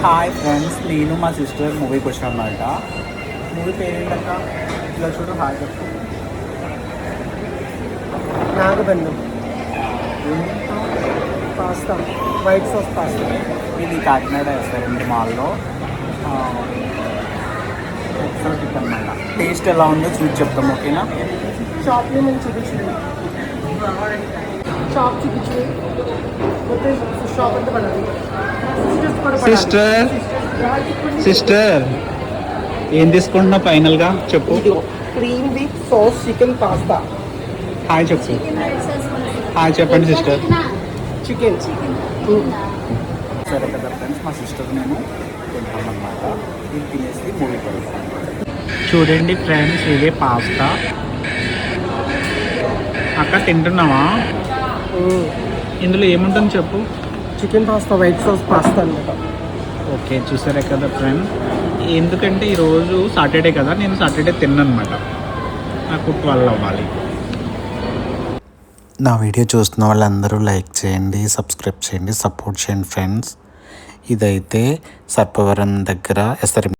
Hi friends, నేను మా sister మూవీకి వచ్చాను అన్నమాట. మూవీ పేరు ఏంటక్క? ఇలా చూడు, హాయ్ చెప్పు. నాగబంధం పాస్తా, వైట్ సాస్ పాస్తా. ఇది కాకినాడ రెస్టారెంట్ మాల్లో ఎక్సోటిక్ అన్నమాట. టేస్ట్ ఎలా ఉందో చూసి చెప్తాం, ఓకేనా? షాప్లో మేము చూపించలేదు, షాప్ చూపించలేదు, షాప్ అంతా పడాలి. సిస్టర్ ఏం తీసుకుంటున్నావు ఫైనల్గా చెప్పు. Cream with sauce chicken pasta. Hi చెప్పు. హాయ్ చెప్పండి సిస్టర్. చికెన్ సరే కదా ఫ్రెండ్స్, మా సిస్టర్ నేను తింటాం అన్నమాట. ఇది తినేసి మూవీకి వెళ్తాం. చూడండి ఫ్రెండ్స్, ఇదే పాస్తా. అక్క తింటున్నావా? ఇందులో ఏముంటుంది చెప్పు. Chicken pasta, white sauce pasta అనమాట. ఓకే, చూసారే కదా ఫ్రెండ్. ఎందుకంటే ఈరోజు సాటర్డే కదా, నేను సాటర్డే తిన్ననమాట. నాకు 12 అవ్వాలి. నా వీడియో చూస్తున్న వాళ్ళందరూ లైక్ చేయండి, సబ్స్క్రైబ్ చేయండి, సపోర్ట్ చేయండి ఫ్రెండ్స్. ఇదైతే సర్పవరం దగ్గర ఎస్ఆర్